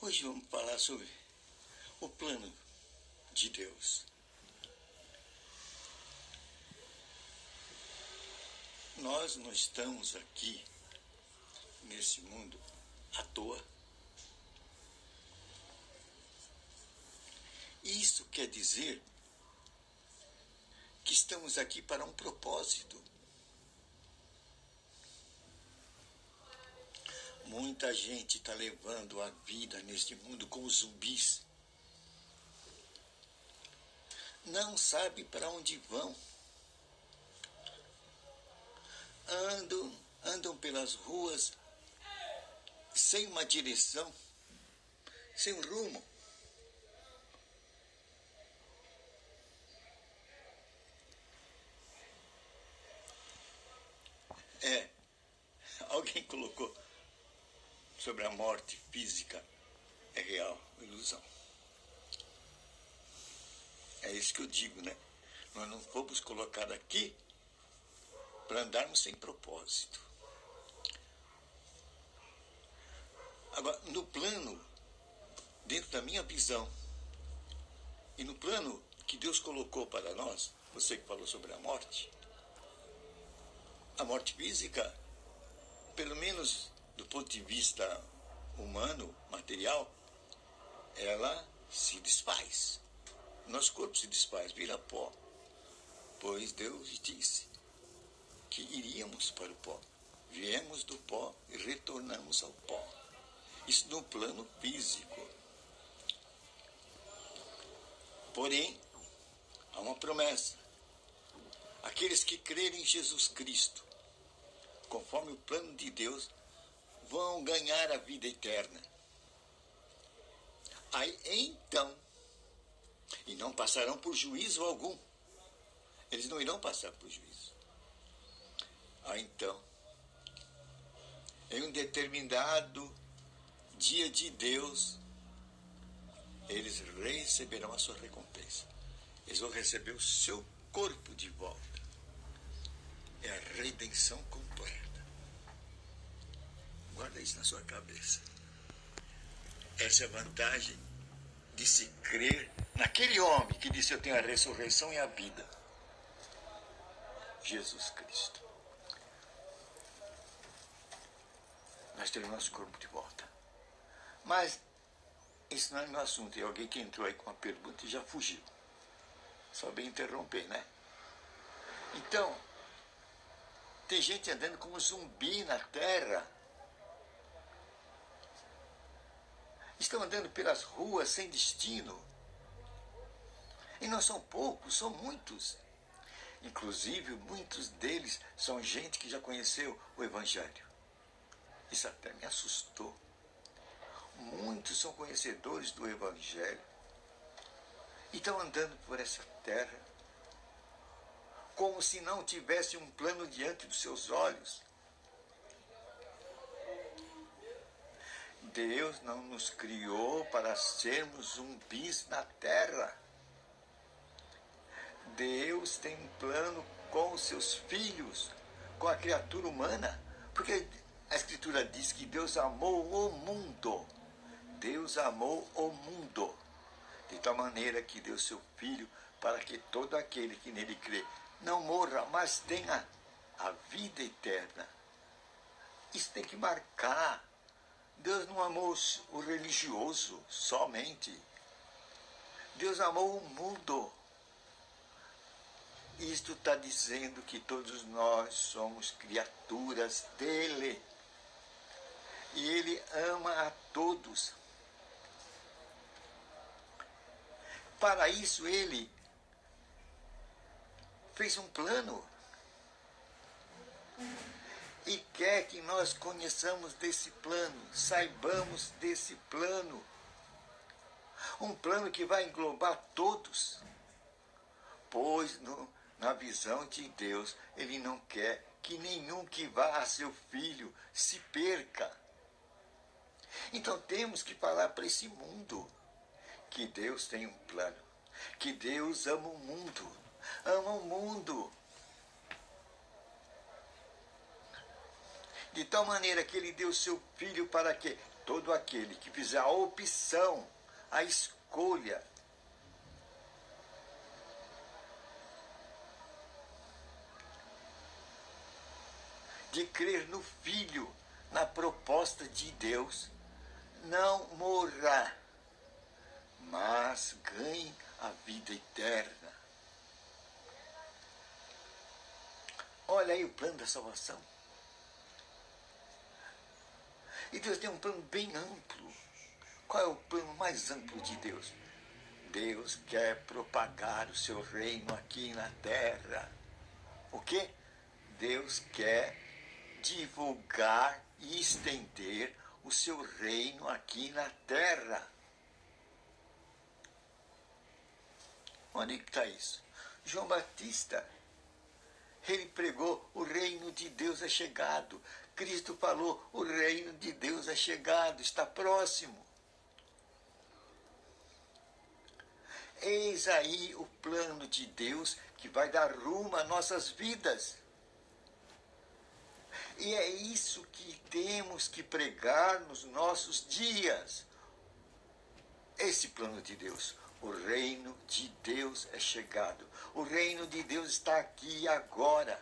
Hoje vamos falar sobre o plano de Deus. Nós não estamos aqui nesse mundo à toa. Isso quer dizer que estamos aqui para um propósito. Muita gente está levando a vida neste mundo como zumbis. Não sabe para onde vão. Andam pelas ruas sem uma direção, sem um rumo. Alguém colocou sobre a morte física. É real, ilusão. É isso que eu digo, né? Nós não fomos colocados aqui para andarmos sem propósito. Agora, no plano, dentro da minha visão, e no plano que Deus colocou para nós, você que falou sobre a morte física, pelo menos do ponto de vista humano, material, ela se desfaz. Nosso corpo se desfaz, vira pó. Pois Deus disse que iríamos para o pó. Viemos do pó e retornamos ao pó. Isso no plano físico. Porém, há uma promessa. Aqueles que crerem em Jesus Cristo, conforme o plano de Deus, vão ganhar a vida eterna. Aí então, e não passarão por juízo algum. Eles não irão passar por juízo. Aí então, em um determinado dia de Deus, eles receberão a sua recompensa. Eles vão receber o seu corpo de volta. É a redenção completa. Guarda isso na sua cabeça. Essa é a vantagem de se crer naquele homem que disse: eu tenho a ressurreição e a vida. Jesus Cristo. Nós teremos nosso corpo de volta. Mas isso não é meu assunto. Tem alguém que entrou aí com uma pergunta e já fugiu. Só bem interromper, né? Então, tem gente andando como zumbi na terra. Estão andando pelas ruas sem destino. E não são poucos, são muitos. Inclusive, muitos deles são gente que já conheceu o Evangelho. Isso até me assustou. Muitos são conhecedores do Evangelho. E estão andando por essa terra como se não tivesse um plano diante dos seus olhos. Deus não nos criou para sermos zumbis na terra. Deus tem um plano com os seus filhos, com a criatura humana. Porque a Escritura diz que Deus amou o mundo. Deus amou o mundo. De tal maneira que deu seu Filho para que todo aquele que nele crê não morra, mas tenha a vida eterna. Isso tem que marcar. Deus não amou o religioso somente. Deus amou o mundo. Isto está dizendo que todos nós somos criaturas dele. E ele ama a todos. Para isso ele fez um plano. E quer que nós conheçamos desse plano, saibamos desse plano. Um plano que vai englobar todos. Pois na visão de Deus, ele não quer que nenhum que vá a seu filho se perca. Então temos que falar para esse mundo que Deus tem um plano, que Deus ama o mundo, ama o mundo. De tal maneira que ele deu seu filho para que todo aquele que fizer a opção, a escolha de crer no Filho, na proposta de Deus, não morrerá, mas ganhe a vida eterna. Olha aí o plano da salvação. E Deus tem um plano bem amplo. Qual é o plano mais amplo de Deus? Deus quer propagar o seu reino aqui na terra. O quê? Deus quer divulgar e estender o seu reino aqui na terra. Onde está isso? João Batista, ele pregou: o reino de Deus é chegado. Cristo falou: o reino de Deus é chegado, está próximo. Eis aí o plano de Deus que vai dar rumo às nossas vidas. E é isso que temos que pregar nos nossos dias. Esse plano de Deus. O reino de Deus é chegado. O reino de Deus está aqui e agora.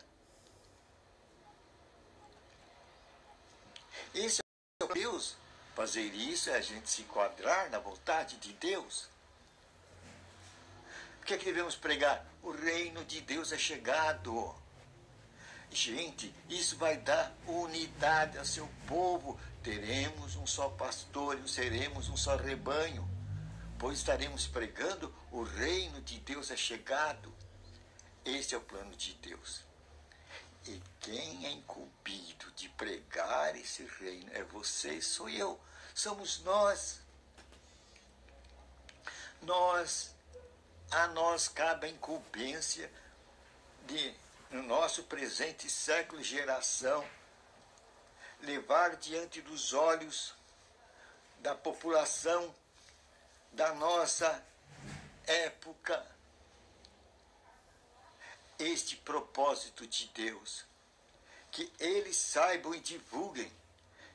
Esse é o Deus. Fazer isso é a gente se enquadrar na vontade de Deus. O que é que devemos pregar? O reino de Deus é chegado. Gente, isso vai dar unidade ao seu povo. Teremos um só pastor e seremos um só rebanho, pois estaremos pregando: o reino de Deus é chegado. Esse é o plano de Deus. E quem é incumbido de pregar esse reino é você, sou eu, somos nós. A nós cabe a incumbência de, no nosso presente século e geração, levar diante dos olhos da população da nossa época este propósito de Deus, que eles saibam e divulguem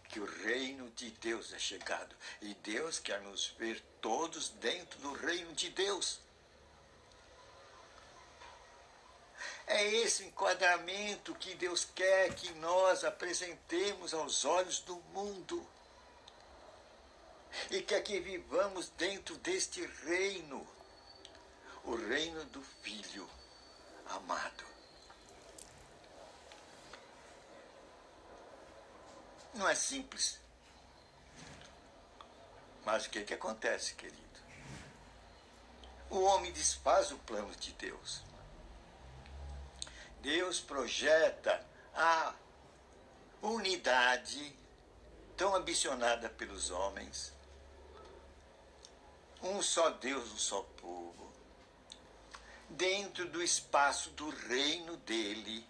que o reino de Deus é chegado. E Deus quer nos ver todos dentro do reino de Deus. É esse enquadramento que Deus quer que nós apresentemos aos olhos do mundo. E quer que vivamos dentro deste reino, o reino do Filho amado. Não é simples. Mas o que acontece, querido? O homem desfaz o plano de Deus. Deus projeta a unidade tão ambicionada pelos homens. Um só Deus, um só povo. Dentro do espaço do reino dele,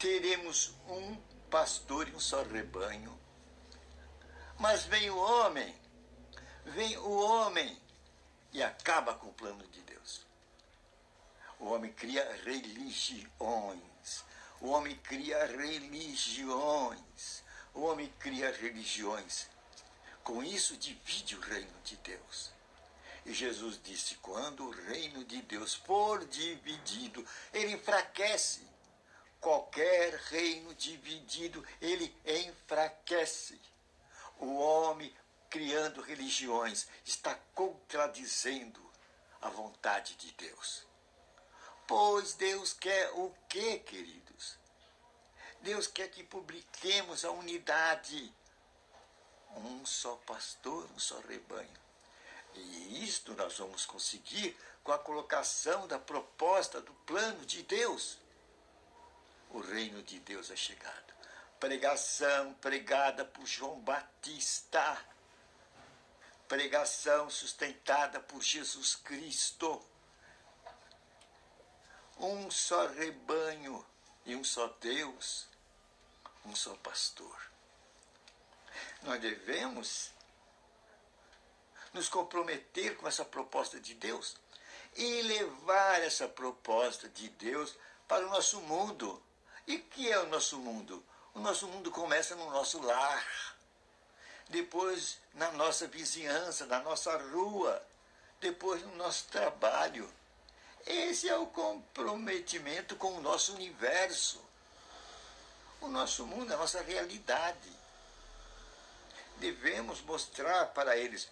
teremos um pastor e um só rebanho. Mas vem o homem e acaba com o plano de Deus. O homem cria religiões. O homem cria religiões. O homem cria religiões. Com isso divide o reino de Deus. E Jesus disse: quando o reino de Deus for dividido, ele enfraquece. Qualquer reino dividido, ele enfraquece. O homem criando religiões está contradizendo a vontade de Deus. Pois Deus quer o quê, queridos? Deus quer que publiquemos a unidade. Um só pastor, um só rebanho. E isto nós vamos conseguir com a colocação da proposta do plano de Deus. O reino de Deus é chegado. Pregação pregada por João Batista. Pregação sustentada por Jesus Cristo. Um só rebanho e um só Deus, um só pastor. Nós devemos nos comprometer com essa proposta de Deus e levar essa proposta de Deus para o nosso mundo. E o que é o nosso mundo? O nosso mundo começa no nosso lar, depois na nossa vizinhança, na nossa rua, depois no nosso trabalho. Esse é o comprometimento com o nosso universo, o nosso mundo, a nossa realidade. Devemos mostrar para eles,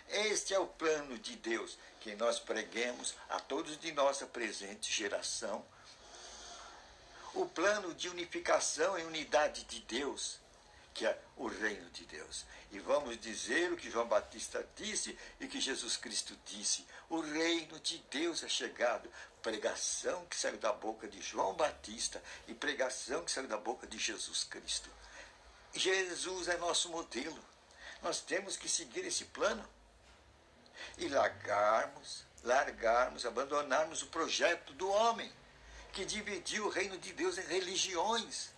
este é o plano de Deus, que nós preguemos a todos de nossa presente geração. O plano de unificação e unidade de Deus, que é o reino de Deus. E vamos dizer o que João Batista disse e que Jesus Cristo disse: o reino de Deus é chegado. Pregação que saiu da boca de João Batista e pregação que saiu da boca de Jesus Cristo. Jesus é nosso modelo. Nós temos que seguir esse plano e largarmos, abandonarmos o projeto do homem, que dividiu o reino de Deus em religiões,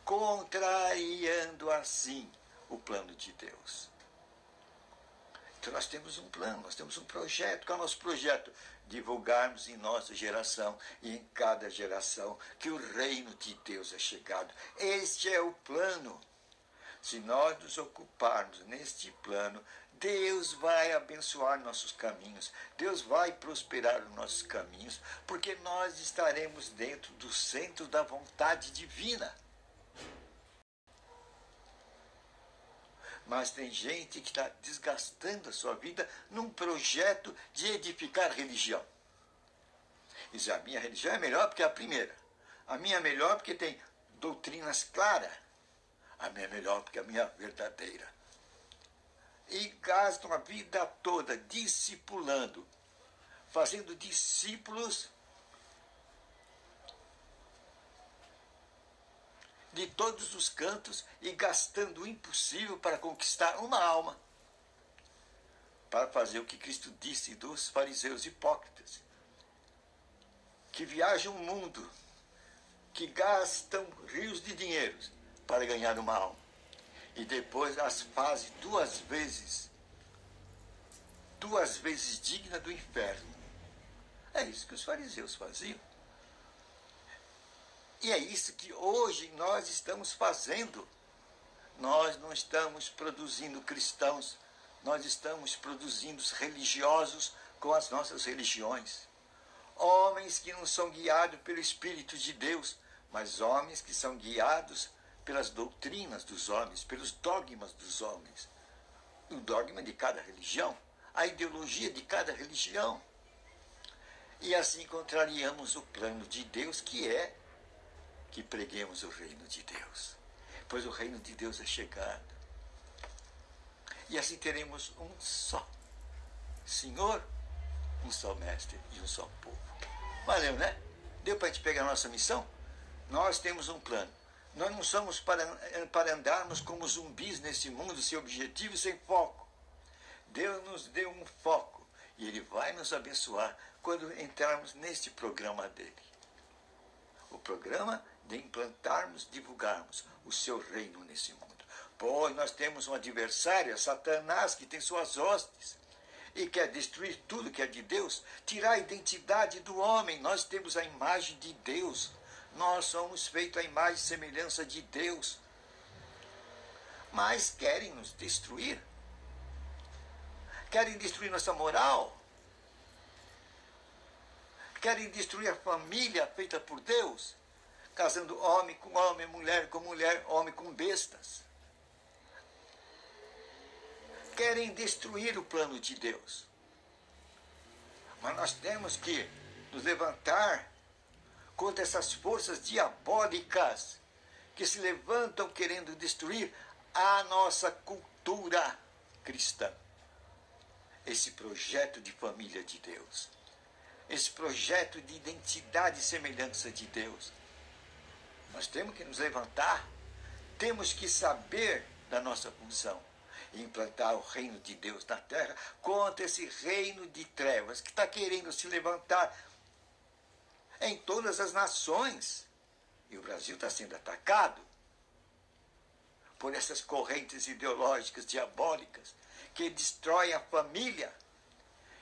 contrariando assim o plano de Deus. Então nós temos um plano, nós temos um projeto. Qual é o nosso projeto? Divulgarmos em nossa geração e em cada geração que o reino de Deus é chegado. Este é o plano. Se nós nos ocuparmos neste plano, Deus vai abençoar nossos caminhos, Deus vai prosperar os nossos caminhos, porque nós estaremos dentro do centro da vontade divina. Mas tem gente que está desgastando a sua vida num projeto de edificar religião. Diz: a minha religião é melhor porque é a primeira. A minha é melhor porque tem doutrinas claras. A minha é melhor porque é a minha verdadeira. E gastam a vida toda discipulando, fazendo discípulos de todos os cantos e gastando o impossível para conquistar uma alma, para fazer o que Cristo disse dos fariseus hipócritas, que viajam o mundo, que gastam rios de dinheiro para ganhar uma alma, e depois as faz duas vezes digna do inferno. É isso que os fariseus faziam. E é isso que hoje nós estamos fazendo. Nós não estamos produzindo cristãos, nós estamos produzindo religiosos com as nossas religiões. Homens que não são guiados pelo Espírito de Deus, mas homens que são guiados pelas doutrinas dos homens, pelos dogmas dos homens. O dogma de cada religião, a ideologia de cada religião. E assim contrariamos o plano de Deus, que é que preguemos o reino de Deus, pois o reino de Deus é chegado. E assim teremos um só Senhor, um só Mestre e um só povo. Valeu, né? Deu para a gente pegar a nossa missão? Nós temos um plano. Nós não somos para andarmos como zumbis nesse mundo, sem objetivo e sem foco. Deus nos deu um foco e Ele vai nos abençoar quando entrarmos neste programa dele. O programa de implantarmos, divulgarmos o seu reino nesse mundo. Pois nós temos um adversário, Satanás, que tem suas hostes e quer destruir tudo que é de Deus, tirar a identidade do homem. Nós temos a imagem de Deus. Nós somos feitos à imagem e semelhança de Deus. Mas querem nos destruir. Querem destruir nossa moral. Querem destruir a família feita por Deus, casando homem com homem, mulher com mulher, homem com bestas. Querem destruir o plano de Deus. Mas nós temos que nos levantar contra essas forças diabólicas que se levantam querendo destruir a nossa cultura cristã. Esse projeto de família de Deus. Esse projeto de identidade e semelhança de Deus. Nós temos que nos levantar, temos que saber da nossa função e implantar o reino de Deus na terra contra esse reino de trevas que está querendo se levantar em todas as nações. E o Brasil está sendo atacado por essas correntes ideológicas diabólicas que destroem a família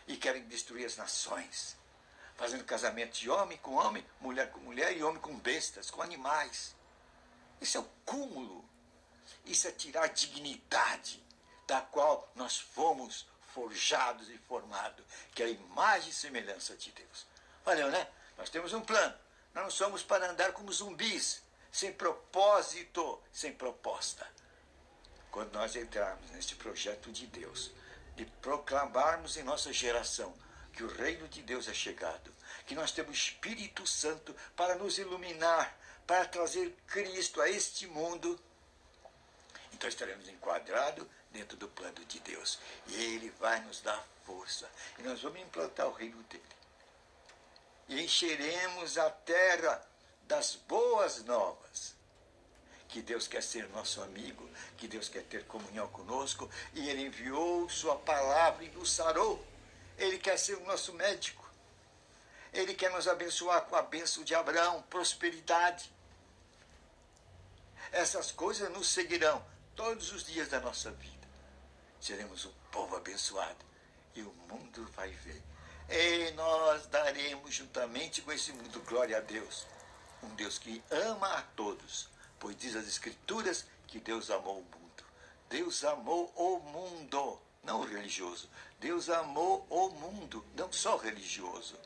e querem destruir as nações, fazendo casamento de homem com homem, mulher com mulher e homem com bestas, com animais. Isso é o cúmulo. Isso é tirar a dignidade da qual nós fomos forjados e formados, que é a imagem e semelhança de Deus. Valeu, né? Nós temos um plano. Nós não somos para andar como zumbis, sem propósito, sem proposta. Quando nós entrarmos neste projeto de Deus, de proclamarmos em nossa geração que o reino de Deus é chegado, que nós temos o Espírito Santo para nos iluminar, para trazer Cristo a este mundo, então estaremos enquadrados dentro do plano de Deus. E Ele vai nos dar força. E nós vamos implantar o reino dele. E encheremos a terra das boas novas. Que Deus quer ser nosso amigo, que Deus quer ter comunhão conosco. E Ele enviou sua palavra e nos sarou. Ele quer ser o nosso médico. Ele quer nos abençoar com a bênção de Abraão, prosperidade. Essas coisas nos seguirão todos os dias da nossa vida. Seremos um povo abençoado e o mundo vai ver. E nós daremos juntamente com esse mundo glória a Deus. Um Deus que ama a todos, pois diz as Escrituras que Deus amou o mundo. Deus amou o mundo, não o religioso. Deus amou o mundo, não só o religioso.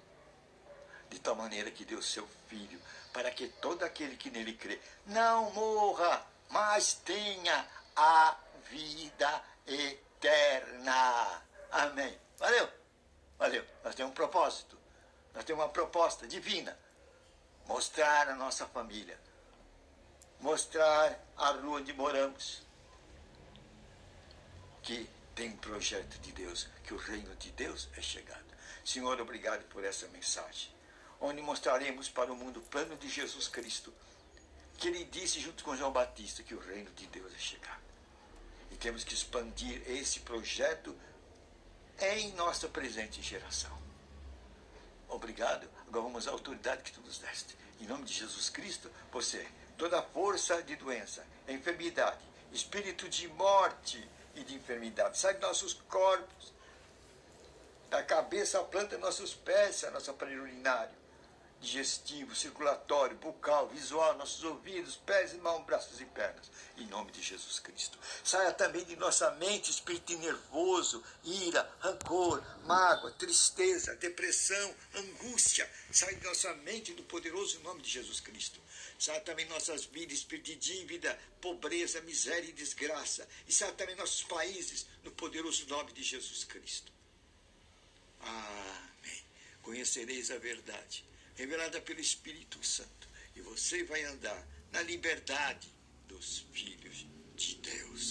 De tal maneira que deu seu Filho, para que todo aquele que nele crê não morra, mas tenha a vida eterna. Amém. Valeu? Valeu. Nós temos um propósito. Nós temos uma proposta divina. Mostrar a nossa família. Mostrar a rua onde moramos. Que tem um projeto de Deus, que o reino de Deus é chegado. Senhor, obrigado por essa mensagem, onde mostraremos para o mundo o plano de Jesus Cristo, que ele disse junto com João Batista que o reino de Deus é chegar. E temos que expandir esse projeto em nossa presente geração. Obrigado. Agora vamos à autoridade que tu nos deste. Em nome de Jesus Cristo, você, toda a força de doença, enfermidade, espírito de morte e de enfermidade, sai de nossos corpos, da cabeça à planta de nossos pés, a nosso aparelho urinário, digestivo, circulatório, bucal, visual, nossos ouvidos, pés e mãos, braços e pernas, em nome de Jesus Cristo. Saia também de nossa mente espírito nervoso, ira, rancor, mágoa, tristeza, depressão, angústia. Saia de nossa mente no poderoso nome de Jesus Cristo. Saia também nossas vidas, espírito de dívida, pobreza, miséria e desgraça. E saia também nossos países no poderoso nome de Jesus Cristo. Amém. Conhecereis a verdade, revelada pelo Espírito Santo, e você vai andar na liberdade dos filhos de Deus.